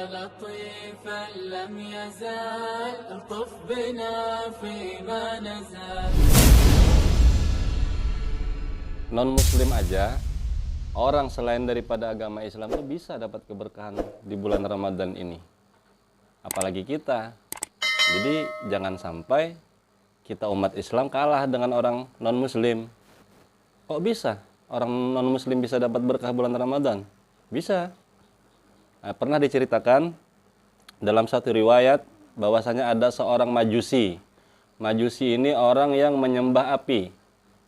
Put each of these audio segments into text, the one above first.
لطيفا لم يزال الطف بنا فيما نزال. Non-muslim aja, orang selain daripada agama Islam tuh bisa dapat keberkahan di bulan Ramadan ini. Apalagi kita. Jadi jangan sampai kita umat Islam kalah dengan orang non-muslim. Kok bisa orang non-muslim bisa dapat berkah bulan Ramadan? Bisa. Nah, pernah diceritakan dalam satu riwayat bahwasanya ada seorang majusi. Majusi ini orang yang menyembah api.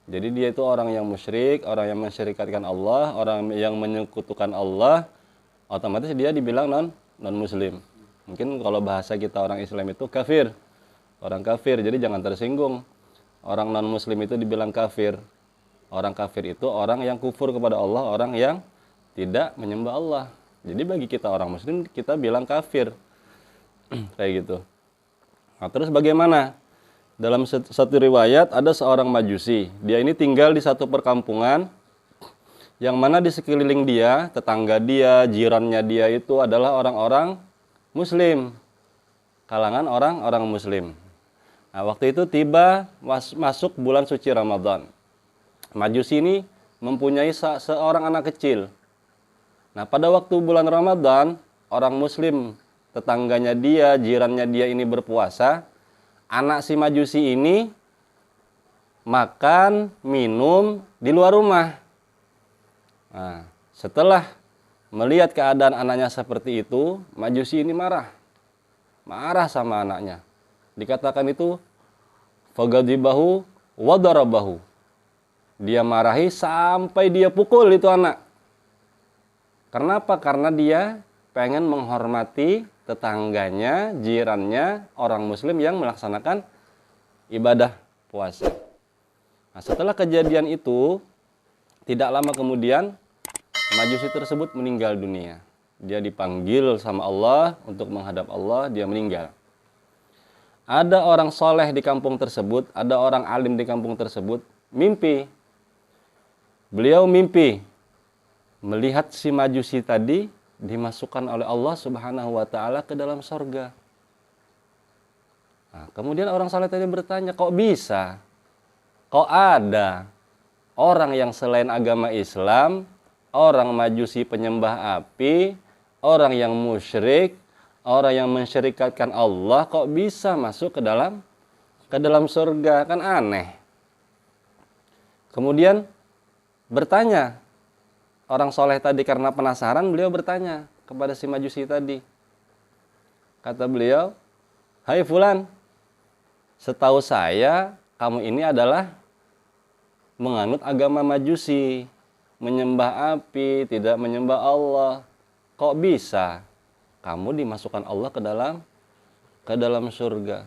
Jadi dia itu orang yang musyrik, orang yang mensyirikatkan Allah, orang yang menyekutukan Allah, otomatis dia dibilang non-muslim. Mungkin kalau bahasa kita orang Islam itu kafir. Orang kafir, jadi jangan tersinggung. Orang non-muslim itu dibilang kafir. Orang kafir itu orang yang kufur kepada Allah, orang yang tidak menyembah Allah. Jadi bagi kita orang muslim, kita bilang kafir. Kayak gitu. Nah, terus bagaimana? Dalam satu riwayat ada seorang majusi. Dia ini tinggal di satu perkampungan yang mana di sekeliling dia, tetangga dia, jirannya dia itu adalah orang-orang muslim. Kalangan orang-orang muslim. Nah, waktu itu tiba masuk bulan suci Ramadan. Majusi ini mempunyai seorang anak kecil. Nah, pada waktu bulan Ramadan, orang muslim, tetangganya dia, jirannya dia ini berpuasa. Anak si majusi ini makan, minum di luar rumah. Nah, setelah melihat keadaan anaknya seperti itu, majusi ini marah. Marah sama anaknya. Dikatakan itu fagadibahu wadarabahu. Dia marahi sampai dia pukul itu anak. Kenapa? Karena dia pengen menghormati tetangganya, jirannya, orang muslim yang melaksanakan ibadah puasa. Nah, setelah kejadian itu, tidak lama kemudian, majusi tersebut meninggal dunia. Dia dipanggil sama Allah untuk menghadap Allah, dia meninggal. Ada orang soleh di kampung tersebut, ada orang alim di kampung tersebut, mimpi. Beliau mimpi melihat si majusi tadi dimasukkan oleh Allah Subhanahu wa taala ke dalam sorga. Nah, kemudian orang saleh tadi bertanya, kok bisa? Kok ada orang yang selain agama Islam, orang majusi penyembah api, orang yang musyrik, orang yang mensyirikatkan Allah, kok bisa masuk ke dalam surga? Kan aneh. Kemudian bertanya, orang soleh tadi karena penasaran, beliau bertanya kepada si majusi tadi. Kata beliau, hai fulan, setahu saya kamu ini adalah menganut agama majusi, menyembah api, tidak menyembah Allah. Kok bisa kamu dimasukkan Allah ke dalam surga?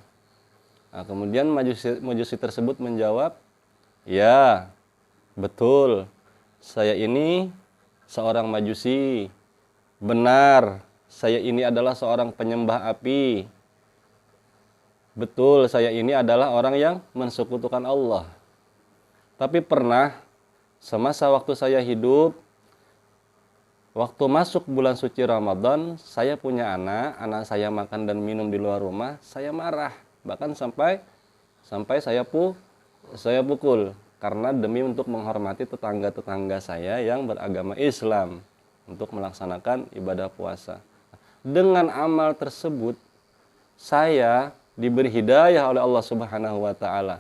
Nah, kemudian majusi tersebut menjawab, ya betul, saya ini seorang majusi. Benar, saya ini adalah seorang penyembah api. Betul, saya ini adalah orang yang mensekutukan Allah. Tapi pernah, semasa waktu saya hidup, waktu masuk bulan suci Ramadan, saya punya anak saya makan dan minum di luar rumah, saya marah. Bahkan sampai saya pukul. Karena demi untuk menghormati tetangga-tetangga saya yang beragama Islam untuk melaksanakan ibadah puasa. Dengan amal tersebut, saya diberi hidayah oleh Allah Subhanahu wa taala.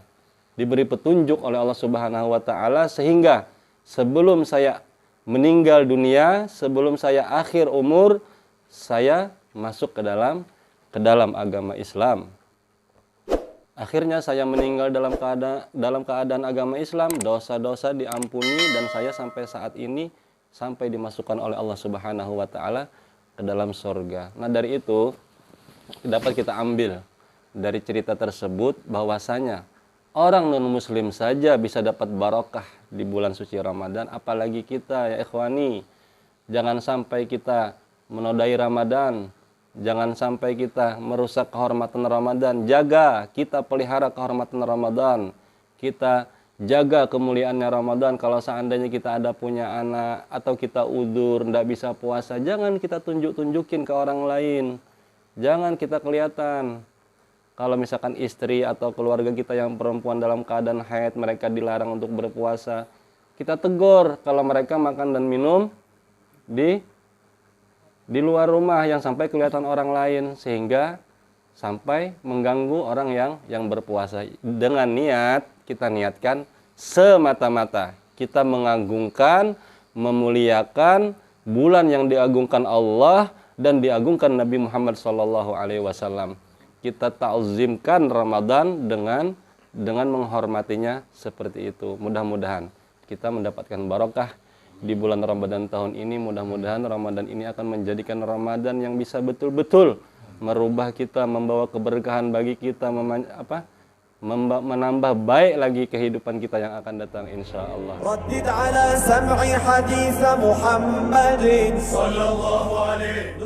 Diberi petunjuk oleh Allah Subhanahu wa taala sehingga sebelum saya meninggal dunia, sebelum saya akhir umur, saya masuk ke dalam agama Islam. Akhirnya saya meninggal dalam keadaan agama Islam, dosa-dosa diampuni dan saya sampai saat ini sampai dimasukkan oleh Allah Subhanahu wa taala ke dalam surga. Nah, dari itu dapat kita ambil dari cerita tersebut bahwasanya orang non-muslim saja bisa dapat barokah di bulan suci Ramadan, apalagi kita ya ikhwani. Jangan sampai kita menodai Ramadan. Jangan sampai kita merusak kehormatan Ramadan. Jaga, kita pelihara kehormatan Ramadan. Kita jaga kemuliaannya Ramadan. Kalau seandainya kita ada punya anak atau kita udzur ndak bisa puasa, jangan kita tunjukin ke orang lain, jangan kita kelihatan. Kalau misalkan istri atau keluarga kita yang perempuan dalam keadaan haid, mereka dilarang untuk berpuasa, kita tegur kalau mereka makan dan minum di luar rumah yang sampai kelihatan orang lain, sehingga sampai mengganggu orang yang berpuasa. Dengan niat, kita niatkan semata-mata kita mengagungkan, memuliakan bulan yang diagungkan Allah dan diagungkan Nabi Muhammad SAW. Kita ta'zimkan Ramadan dengan menghormatinya seperti itu. Mudah-mudahan kita mendapatkan barokah di bulan Ramadan tahun ini. Mudah-mudahan Ramadan ini akan menjadikan Ramadan yang bisa betul-betul merubah kita, membawa keberkahan bagi kita, menambah baik lagi kehidupan kita yang akan datang insyaallah. Raddid ala sam'i hadits Muhammadin sallallahu alaihi